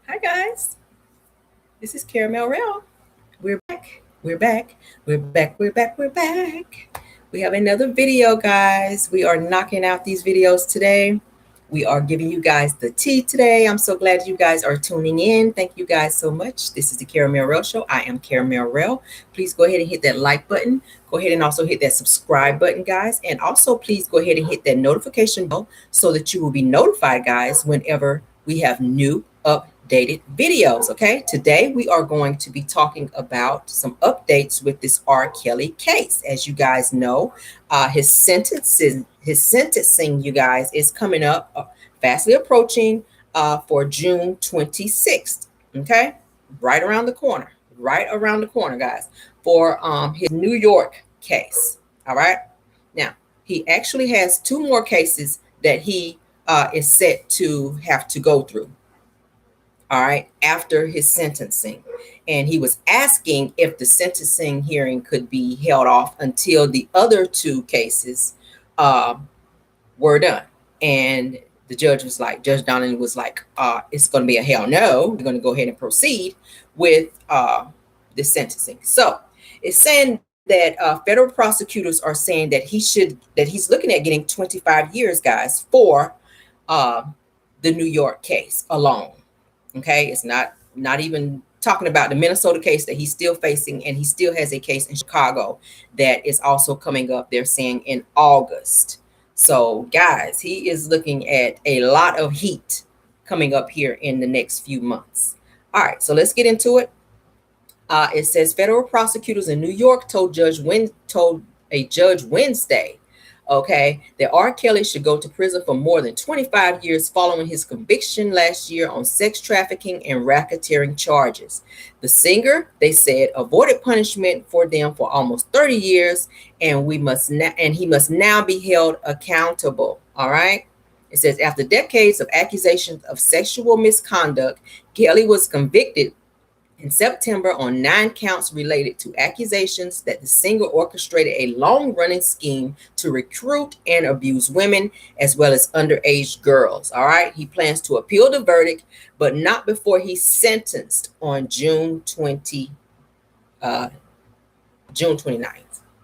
Hi guys, this is Caramel Rel. We're back. We're back. We're back. We're back. We're back. We have another video, guys. We are knocking out these videos today. We are giving you guys the tea today. I'm so glad you guys are tuning in. Thank you guys so much. This is the Caramel Rel Show. I am Caramel Rel. Please go ahead and hit that like button. Go ahead and also hit that subscribe button, guys. And also, please go ahead and hit that notification bell so that you will be notified, guys, whenever we have new updated videos. Okay, today we are going to be talking about some updates with this R. Kelly case. As you guys know, his sentencing, you guys, is coming up, fastly approaching, for June 26th. Okay, right around the corner, guys, for his New York case. All right, now he actually has two more cases that he is set to have to go through, all right, after his sentencing. And he was asking if the sentencing hearing could be held off until the other two cases were done. And the Judge Donnelly was like, it's going to be a hell no. We're going to go ahead and proceed with the sentencing. So it's saying that federal prosecutors are saying that he's looking at getting 25 years, guys, for the New York case alone. Okay, it's not even talking about the Minnesota case that he's still facing, and he still has a case in Chicago that is also coming up, they're saying, in August. So guys, he is looking at a lot of heat coming up here in the next few months. All right, so let's get into it. It says federal prosecutors in New York told a judge Wednesday, okay, that R. Kelly should go to prison for more than 25 years following his conviction last year on sex trafficking and racketeering charges. The singer, they said, avoided punishment for them for almost 30 years, and he must now be held accountable. All right. It says after decades of accusations of sexual misconduct, Kelly was convicted in September on 9 counts related to accusations that the singer orchestrated a long-running scheme to recruit and abuse women as well as underage girls. All right. He plans to appeal the verdict, but not before he's sentenced on June 29th.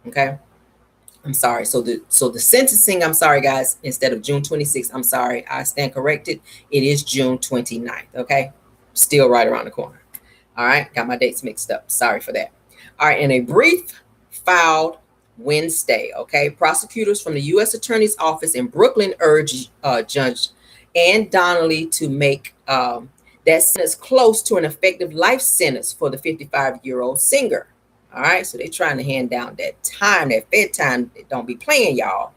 Okay. I'm sorry. So the sentencing, I'm sorry, guys, instead of June 26th, I'm sorry, I stand corrected. It is June 29th. Okay. Still right around the corner. All right, got my dates mixed up. Sorry for that. All right, in a brief filed Wednesday, okay, prosecutors from the U.S. Attorney's Office in Brooklyn urged Judge Ann Donnelly to make that sentence close to an effective life sentence for the 55-year-old singer. All right, so they're trying to hand down that time, that fed time. Don't be playing, y'all.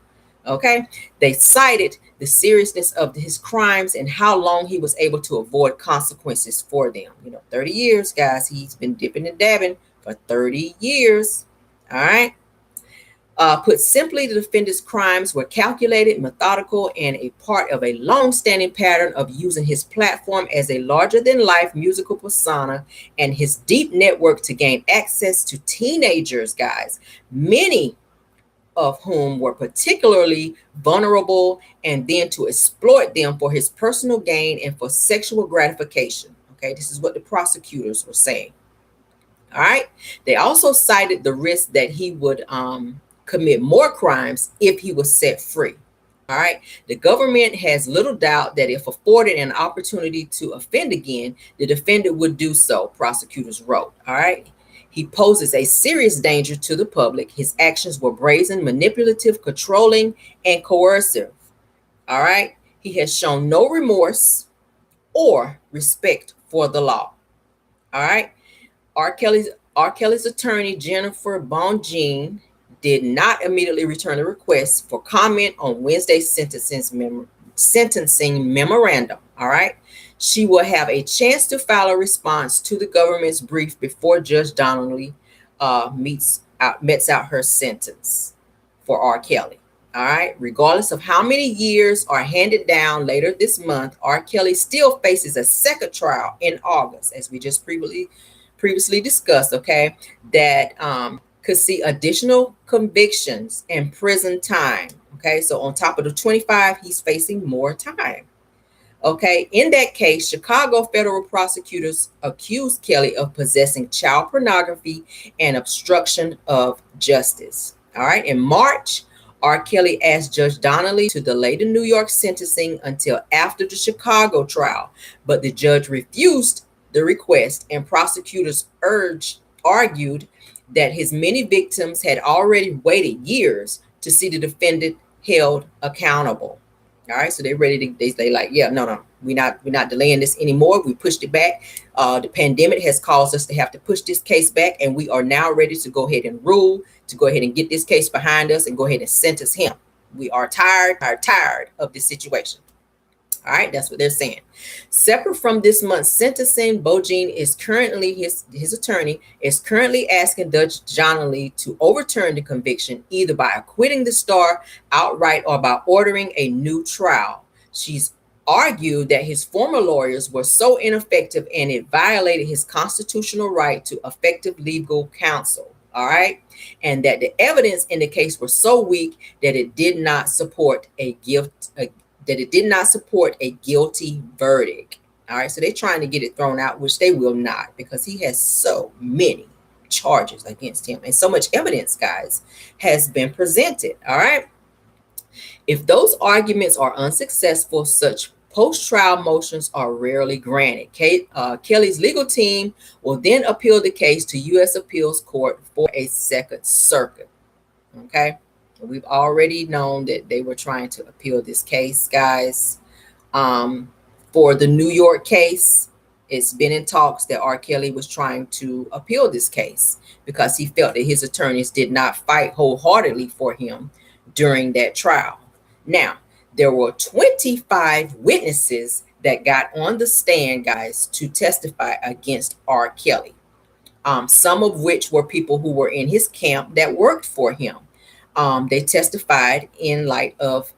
Okay, they cited the seriousness of his crimes and how long he was able to avoid consequences for them. 30 years, guys. He's been dipping and dabbing for 30 years. All right. Put simply, the defendant's crimes were calculated, methodical, and a part of a long-standing pattern of using his platform as a larger-than-life musical persona and his deep network to gain access to teenagers, guys. Many of whom were particularly vulnerable, and then to exploit them for his personal gain and for sexual gratification. Okay, this is what the prosecutors were saying. All right. They also cited the risk that he would commit more crimes if he was set free. All right. The government has little doubt that if afforded an opportunity to offend again, the defendant would do so, prosecutors wrote. All right. He poses a serious danger to the public. His actions were brazen, manipulative, controlling, and coercive. All right. He has shown no remorse or respect for the law. All right. R. Kelly's attorney, Jennifer Bonjean, did not immediately return the request for comment on Wednesday's sentencing memorandum. All right. She will have a chance to file a response to the government's brief before Judge Donnelly meets out her sentence for R. Kelly. All right. Regardless of how many years are handed down later this month, R. Kelly still faces a second trial in August, as we just previously discussed. Okay, that could see additional convictions and prison time. Okay, so on top of the 25, he's facing more time. Okay, in that case, Chicago federal prosecutors accused Kelly of possessing child pornography and obstruction of justice. All right, in March, R. Kelly asked Judge Donnelly to delay the New York sentencing until after the Chicago trial, but the judge refused the request, and prosecutors argued that his many victims had already waited years to see the defendant held accountable. All right, so they're ready to. They like, yeah, no, we're not delaying this anymore. We pushed it back. The pandemic has caused us to have to push this case back, and we are now ready to go ahead and rule, to go ahead and get this case behind us and go ahead and sentence him. We are tired of this situation. All right, that's what they're saying. Separate from this month's sentencing, Bogine is currently, his attorney is currently asking Judge Donnelly to overturn the conviction, either by acquitting the star outright or by ordering a new trial. She's argued that his former lawyers were so ineffective and it violated his constitutional right to effective legal counsel. All right, and that the evidence in the case was so weak that it did not support a guilty verdict. All right, so they're trying to get it thrown out, which they will not, because he has so many charges against him and so much evidence, guys, has been presented. All right, if those arguments are unsuccessful, such post-trial motions are rarely granted. Kelly's legal team will then appeal the case to U.S. Appeals Court for a Second Circuit. Okay, we've already known that they were trying to appeal this case, guys. For the New York case, it's been in talks that R. Kelly was trying to appeal this case because he felt that his attorneys did not fight wholeheartedly for him during that trial. Now, there were 25 witnesses that got on the stand, guys, to testify against R. Kelly. Some of which were people who were in his camp that worked for him. They testified in light of,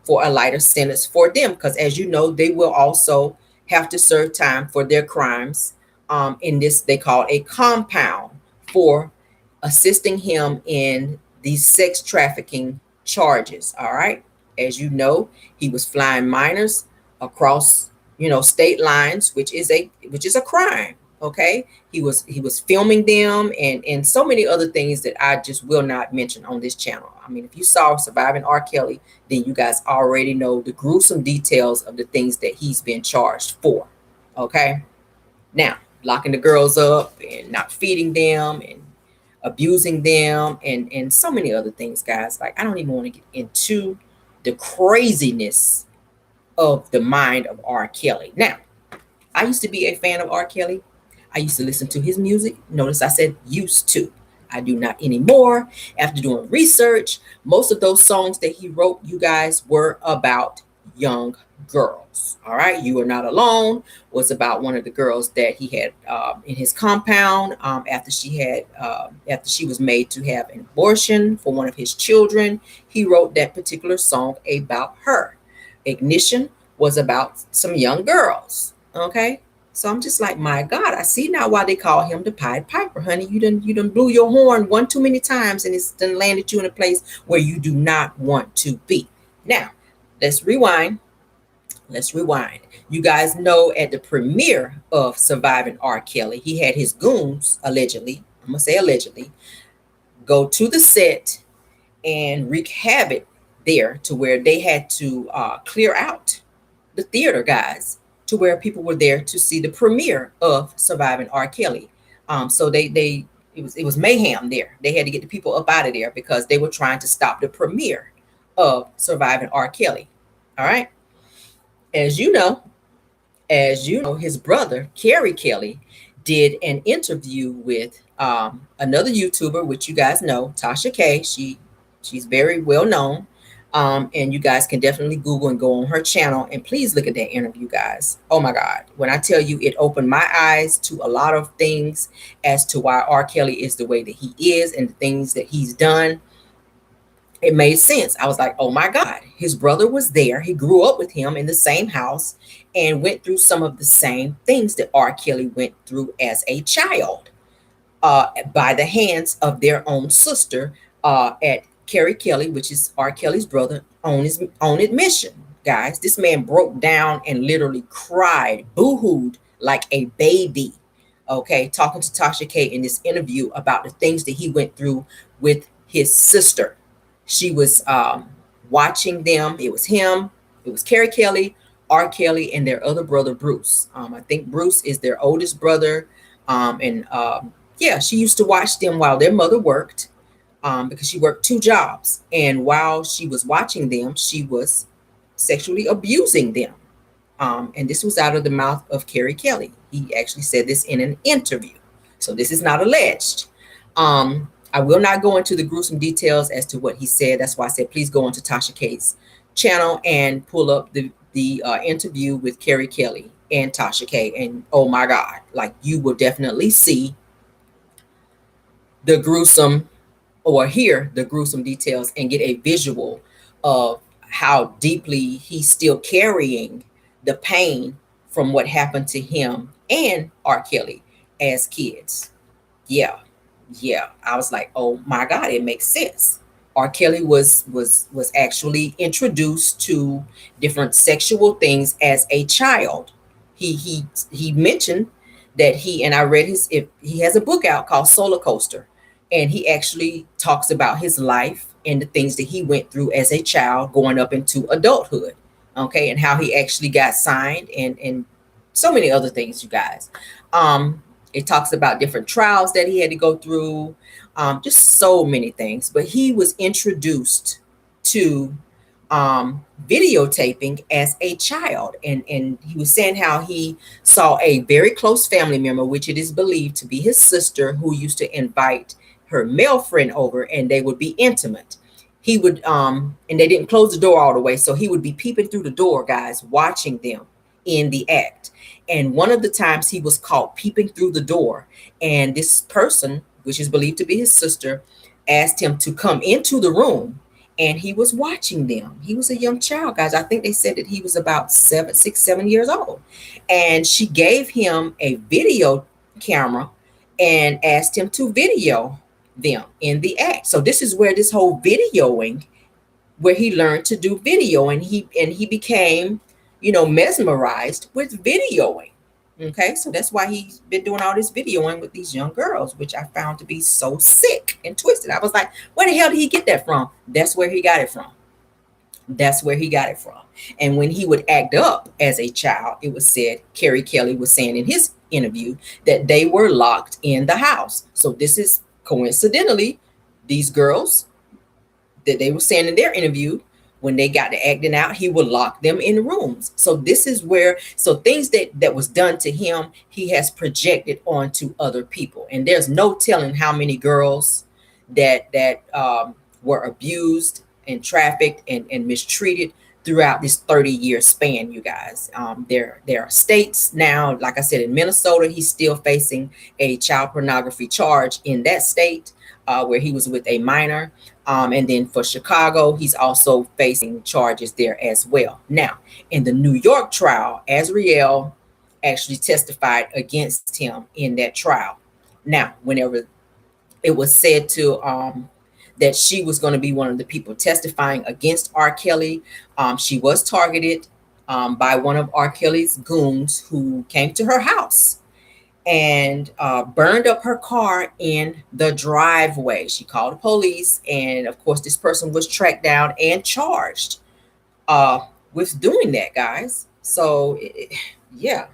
for a lighter sentence for them, because as you know, they will also have to serve time for their crimes. In this, they call a compound for assisting him in these sex trafficking charges. All right. As you know, he was flying minors across, state lines, which is a crime. Okay, he was filming them and so many other things that I just will not mention on this channel. I mean, if you saw Surviving R. Kelly, then you guys already know the gruesome details of the things that he's been charged for. Okay, now locking the girls up and not feeding them and abusing them and so many other things, guys. Like, I don't even want to get into the craziness of the mind of R. Kelly. Now, I used to be a fan of R. Kelly. I used to listen to his music. Notice I said used to. I do not anymore. After doing research, most of those songs that he wrote, you guys, were about young girls. All right. You Are Not Alone was about one of the girls that he had in his compound after she was made to have an abortion for one of his children. He wrote that particular song about her. Ignition was about some young girls. Okay. So I'm just like, my God, I see now why they call him the Pied Piper, honey. You done blew your horn one too many times, and it's done landed you in a place where you do not want to be. Now, let's rewind. You guys know at the premiere of Surviving R. Kelly, he had his goons, allegedly, I'm going to say allegedly, go to the set and wreak havoc there to where they had to clear out the theater, guys, to where people were there to see the premiere of Surviving R. Kelly. So it was mayhem there. They had to get the people up out of there because they were trying to stop the premiere of Surviving R. Kelly. All right. As you know, his brother, Kerry Kelly, did an interview with another YouTuber, which you guys know, Tasha K. She's very well known. And you guys can definitely Google and go on her channel and please look at that interview, guys. Oh my God. When I tell you, it opened my eyes to a lot of things as to why R. Kelly is the way that he is and the things that he's done. It made sense. I was like, oh my God, his brother was there. He grew up with him in the same house and went through some of the same things that R. Kelly went through as a child by the hands of their own sister at Kerry Kelly, which is R. Kelly's brother, on admission. guys. This man broke down and literally cried, boo-hooed like a baby. Okay, talking to Tasha K in this interview about the things that he went through with his sister. She was watching them. It was him. It was Carrie Kelly, R. Kelly, and their other brother, Bruce. I think Bruce is their oldest brother. Yeah, she used to watch them while their mother worked, because she worked two jobs. And while she was watching them, she was sexually abusing them. And this was out of the mouth of Carrie Kelly. He actually said this in an interview. So this is not alleged. I will not go into the gruesome details as to what he said. That's why I said, please go onto Tasha K's channel and pull up the interview with Carrie Kelly and Tasha K. And oh my God, like you will definitely see the gruesome or hear the gruesome details and get a visual of how deeply he's still carrying the pain from what happened to him and R. Kelly as kids. Yeah, I was like, oh my God, it makes sense. R. Kelly was actually introduced to different sexual things as a child. He mentioned that and I read if he has a book out called Solar Coaster, and he actually talks about his life and the things that he went through as a child going up into adulthood. Okay, and how he actually got signed and so many other things, you guys. It talks about different trials that he had to go through, just so many things. But he was introduced to videotaping as a child. And he was saying how he saw a very close family member, which it is believed to be his sister, who used to invite her male friend over and they would be intimate. He would, and they didn't close the door all the way. So he would be peeping through the door, guys, watching them in the act. And one of the times he was caught peeping through the door, and this person, which is believed to be his sister, asked him to come into the room, and he was watching them. He was a young child, guys. I think they said that he was about 7 years old. And she gave him a video camera and asked him to video them in the act. So this is where this whole videoing, where he learned to do video, and he became, mesmerized with videoing. Okay, so that's why he's been doing all this videoing with these young girls, which I found to be so sick and twisted. I was like, where the hell did he get that from? That's where he got it from. That's where he got it from. And when he would act up as a child, it was said, Carrie Kelly was saying in his interview, that they were locked in the house. So this is coincidentally, these girls that they were saying in their interview, when they got to acting out, he would lock them in rooms. So this is where, so things that was done to him, he has projected onto other people. And there's no telling how many girls that were abused and trafficked and mistreated throughout this 30-year span, you guys. There are states now, like I said, in Minnesota, he's still facing a child pornography charge in that state, where he was with a minor. And then for Chicago, he's also facing charges there as well. Now, in the New York trial, Azriel actually testified against him in that trial. Now, whenever it was said to that she was going to be one of the people testifying against R. Kelly, she was targeted by one of R. Kelly's goons who came to her house and burned up her car in the driveway. She called the police, and of course this person was tracked down and charged with doing that, guys. So yeah.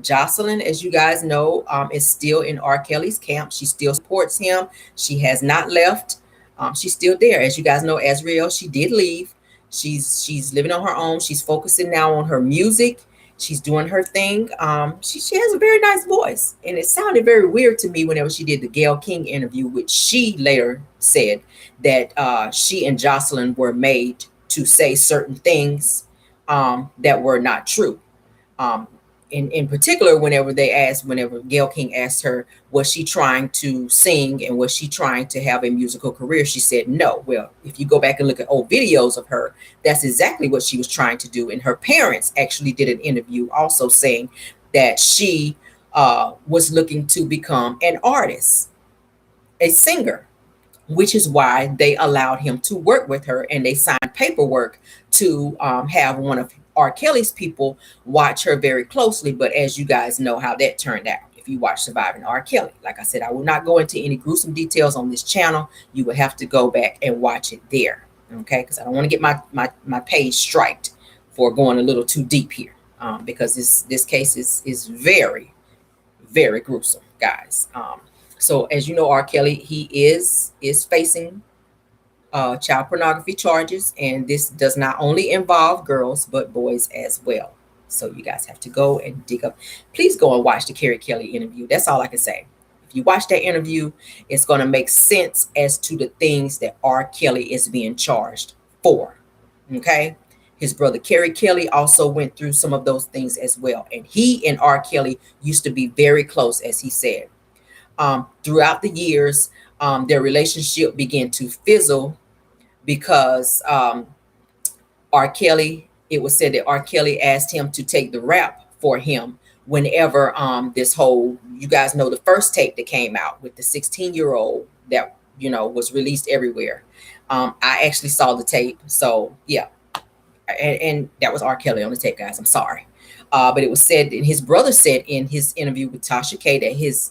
Jocelyn, as you guys know, is still in R. Kelly's camp. She still supports him. She has not left. She's still there. As you guys know, Azriel, she did leave. She's living on her own. She's focusing now on her music. She's doing her thing. She has a very nice voice. And it sounded very weird to me whenever she did the Gayle King interview, which she later said that she and Jocelyn were made to say certain things that were not true. In particular, whenever Gayle King asked her, was she trying to sing and was she trying to have a musical career? She said no. Well, if you go back and look at old videos of her, that's exactly what she was trying to do. And her parents actually did an interview also saying that she was looking to become an artist, a singer. which is why they allowed him to work with her, and they signed paperwork to have one of R. Kelly's people watch her very closely. But as you guys know how that turned out, if you watch Surviving R. Kelly, like I said, I will not go into any gruesome details on this channel. You will have to go back and watch it there, okay? Because I don't want to get my page striked for going a little too deep here, because this case is very, very gruesome, guys. So as you know, R. Kelly, he is facing child pornography charges, and this does not only involve girls but boys as well. So you guys have to go and dig up. Please go and watch the Carrie Kelly interview. That's all I can say. If you watch that interview, it's going to make sense as to the things that R. Kelly is being charged for. Okay. His brother Carrie Kelly also went through some of those things as well. And he and R. Kelly used to be very close, as he said. Throughout the years, their relationship began to fizzle because R. Kelly, it was said that R. Kelly asked him to take the rap for him whenever this whole, you guys know the first tape that came out with the 16-year-old that, you know, was released everywhere. I actually saw the tape. So, yeah. And that was R. Kelly on the tape, guys. I'm sorry. But it was said, and his brother said in his interview with Tasha K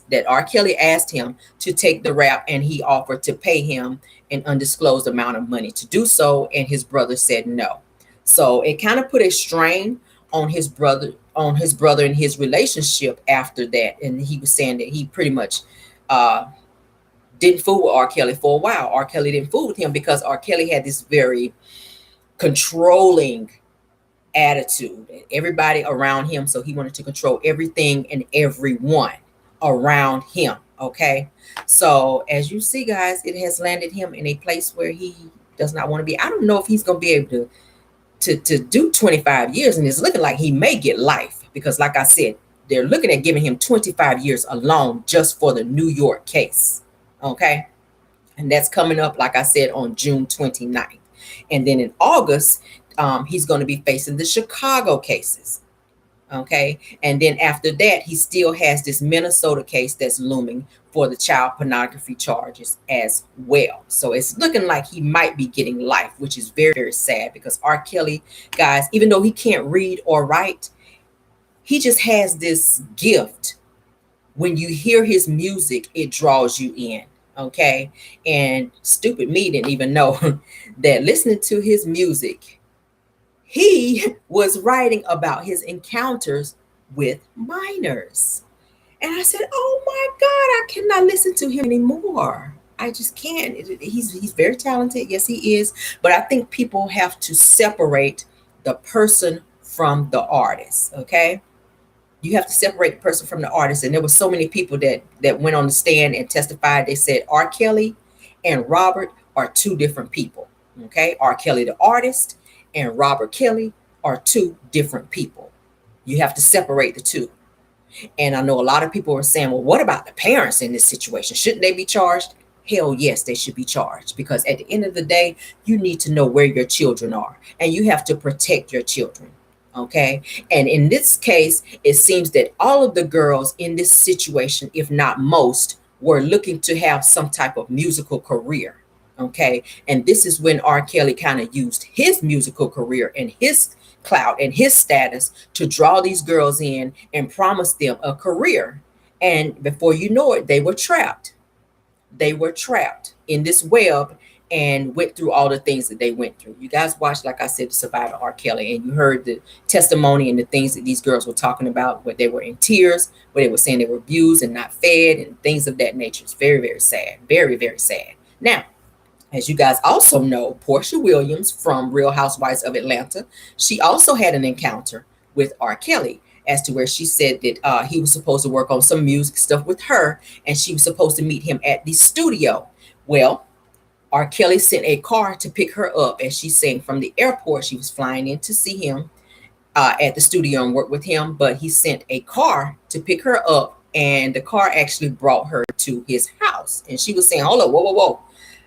that R. Kelly asked him to take the rap, and he offered to pay him an undisclosed amount of money to do so, and his brother said no. So it kind of put a strain on his brother and his relationship after that. And he was saying that he pretty much didn't fool with R. Kelly for a while. R. Kelly didn't fool with him because R. Kelly had this very controlling attitude and everybody around him, so he wanted to control everything and everyone around him. Okay, so as you see, guys, it has landed him in a place where he does not want to be. I don't know if he's going to be able to do 25 years, and it's looking like he may get life, because like I said, they're looking at giving him 25 years alone just for the New York case. Okay, and that's coming up, like I said, on June 29th. And then in August, he's going to be facing the Chicago cases. Okay. And then after that, he still has this Minnesota case that's looming for the child pornography charges as well. So it's looking like he might be getting life, which is very, very sad, because R. Kelly, guys, even though he can't read or write, he just has this gift. When you hear his music, it draws you in. Okay. And stupid me didn't even know that listening to his music, he was writing about his encounters with minors. And I said, oh my God, I cannot listen to him anymore. I just can't. He's very talented. Yes, he is. But I think people have to separate the person from the artist. Okay. You have to separate the person from the artist. And there were so many people that went on the stand and testified. They said R. Kelly and Robert are two different people. Okay. R. Kelly, the artist, and Robert Kelly are two different people. You have to separate the two. And I know a lot of people are saying, well, what about the parents in this situation? Shouldn't they be charged? Hell yes, they should be charged, because at the end of the day, you need to know where your children are, and you have to protect your children. Okay. And in this case, it seems that all of the girls in this situation, if not most, were looking to have some type of musical career. Okay. And this is when R. Kelly kind of used his musical career and his clout and his status to draw these girls in and promise them a career. And before you know it, they were trapped. They were trapped in this web and went through all the things that they went through. You guys watched, like I said, the Survivor R. Kelly, and you heard the testimony and the things that these girls were talking about, where they were in tears, where they were saying they were abused and not fed and things of that nature. It's very, very sad. Very, very sad. Now, as you guys also know, Portia Williams from Real Housewives of Atlanta, she also had an encounter with R. Kelly, as to where she said that he was supposed to work on some music stuff with her, and she was supposed to meet him at the studio. Well, R. Kelly sent a car to pick her up, as she's saying, from the airport. She was flying in to see him at the studio and work with him, but he sent a car to pick her up, and the car actually brought her to his house. And she was saying, hold up, whoa, whoa, whoa.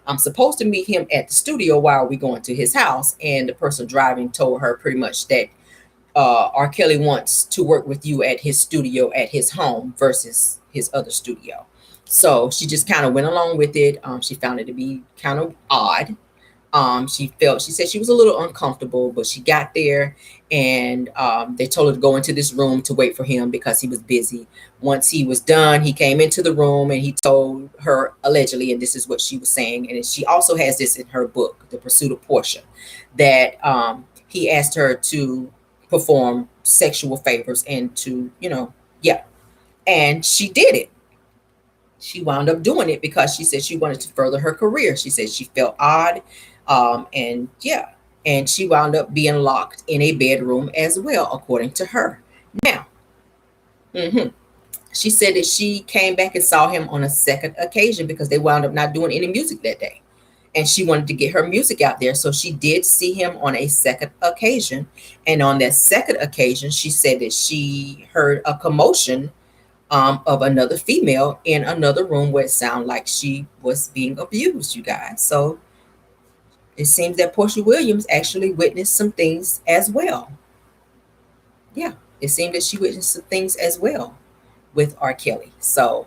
I'm supposed to meet him at the studio while we're going to his house. And the person driving told her pretty much that R. Kelly wants to work with you at his studio, at his home, versus his other studio. So she just kind of went along with it. She found it to be kind of odd. She said she was a little uncomfortable, but she got there, and they told her to go into this room to wait for him because he was busy. Once he was done, he came into the room and he told her, allegedly, and this is what she was saying, and she also has this in her book, The Pursuit of Portia, that he asked her to perform sexual favors and to, yeah, and she did it. She wound up doing it because she said she wanted to further her career. She said she felt odd. And yeah, and she wound up being locked in a bedroom as well, according to her. Now, she said that she came back and saw him on a second occasion because they wound up not doing any music that day. And she wanted to get her music out there. So she did see him on a second occasion. And on that second occasion, she said that she heard a commotion of another female in another room where it sounded like she was being abused, you guys. So it seems that Portia Williams actually witnessed some things as well. Yeah, it seemed that she witnessed some things as well with R. Kelly. So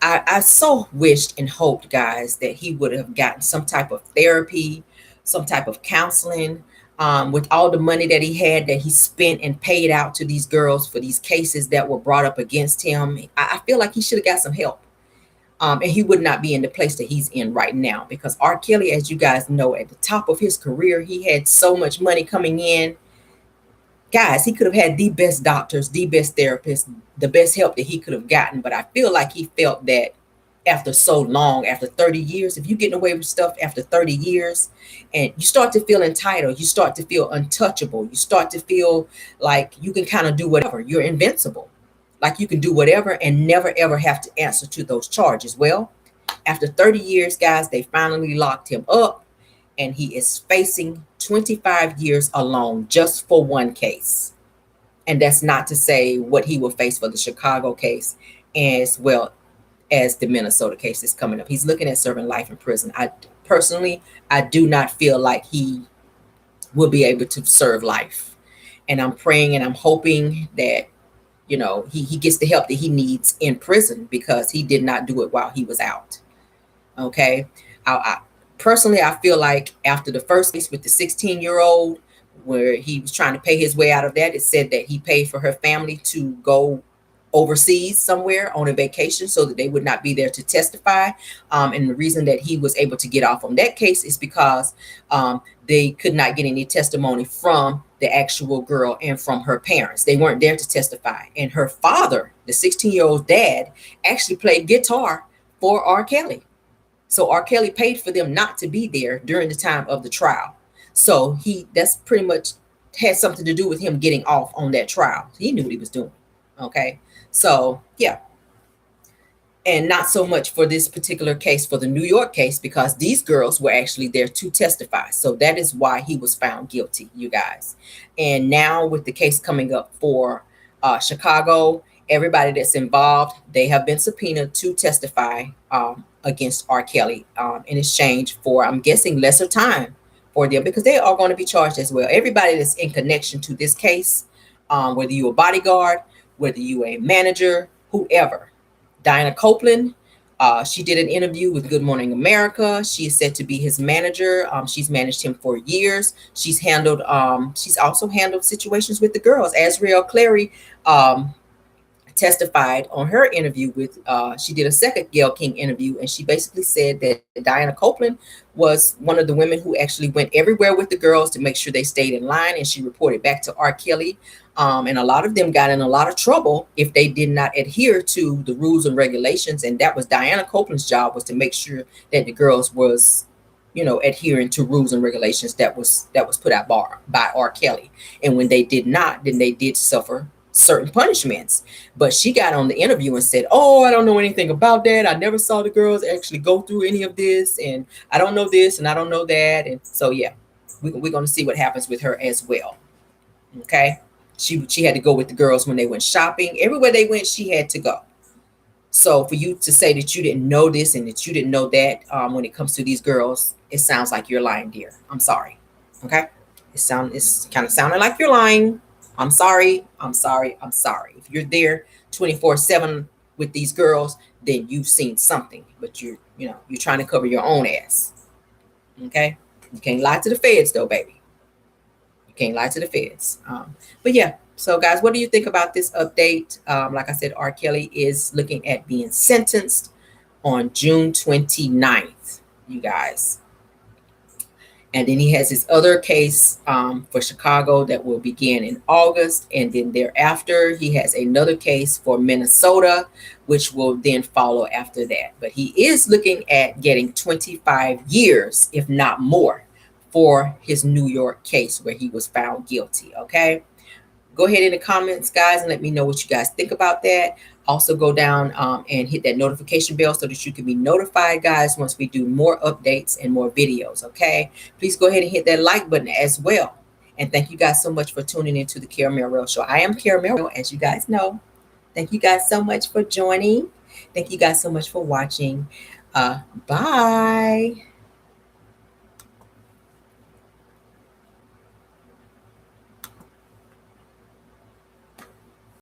I so wished and hoped, guys, that he would have gotten some type of therapy, some type of counseling, with all the money that he had that he spent and paid out to these girls for these cases that were brought up against him. I feel like he should have got some help. And he would not be in the place that he's in right now, because R. Kelly, as you guys know, at the top of his career, he had so much money coming in. Guys, he could have had the best doctors, the best therapists, the best help that he could have gotten. But I feel like he felt that after so long, after 30 years, if you're getting away with stuff after 30 years and you start to feel entitled, you start to feel untouchable, you start to feel like you can kind of do whatever, you're invincible, like you can do whatever and never ever have to answer to those charges. Well, after 30 years, guys, they finally locked him up, and he is facing 25 years alone just for one case. And that's not to say what he will face for the Chicago case as well as the Minnesota case is coming up. He's looking at serving life in prison. I do not feel like he will be able to serve life. And I'm praying and I'm hoping that, he gets the help that he needs in prison, because he did not do it while he was out. Okay. Personally, I feel like after the first case with the 16-year-old, where he was trying to pay his way out of that, it said that he paid for her family to go overseas somewhere on a vacation so that they would not be there to testify. And the reason that he was able to get off on that case is because they could not get any testimony from the actual girl and from her parents. They weren't there to testify. And her father, the 16-year-old dad, actually played guitar for R. Kelly. So R. Kelly paid for them not to be there during the time of the trial. So that's pretty much had something to do with him getting off on that trial. He knew what he was doing. Okay. So yeah. And not so much for this particular case, for the New York case, because these girls were actually there to testify. So that is why he was found guilty, you guys. And now with the case coming up for Chicago, everybody that's involved, they have been subpoenaed to testify against R. Kelly in exchange for, I'm guessing, lesser time for them, because they are going to be charged as well. Everybody that's in connection to this case, whether you're a bodyguard, whether you're a manager, whoever. Diana Copeland, she did an interview with Good Morning America. She is said to be his manager. She's managed him for years. She's also handled situations with the girls. Azriel Clary testified on her interview with, she did a second Gayle King interview, and she basically said that Diana Copeland was one of the women who actually went everywhere with the girls to make sure they stayed in line, and she reported back to R. Kelly. And a lot of them got in a lot of trouble if they did not adhere to the rules and regulations. And that was Diana Copeland's job, was to make sure that the girls was, adhering to rules and regulations that was put out by R. Kelly. And when they did not, then they did suffer certain punishments. But she got on the interview and said, "Oh, I don't know anything about that. I never saw the girls actually go through any of this, and I don't know this and I don't know that." And so yeah, we're going to see what happens with her as well. Okay. She had to go with the girls when they went shopping. Everywhere they went, she had to go. So for you to say that you didn't know this and that you didn't know that, when it comes to these girls, it sounds like you're lying, dear. I'm sorry. Okay. It's kind of sounding like you're lying. I'm sorry. If you're there 24/7 with these girls, then you've seen something, but you're trying to cover your own ass. Okay, you can't lie to the feds though, baby. You can't lie to the feds. But yeah, so guys, what do you think about this update? Like I said, R. Kelly is looking at being sentenced on June 29th, you guys. And then he has his other case for Chicago that will begin in August. And then thereafter, he has another case for Minnesota, which will then follow after that. But he is looking at getting 25 years, if not more, for his New York case where he was found guilty. Okay. Go ahead in the comments, guys, and let me know what you guys think about that. Also, go down and hit that notification bell so that you can be notified, guys, once we do more updates and more videos, okay? Please go ahead and hit that like button as well. And thank you guys so much for tuning into the Caramel Rail Show. I am Caramel, as you guys know. Thank you guys so much for joining. Thank you guys so much for watching. Bye.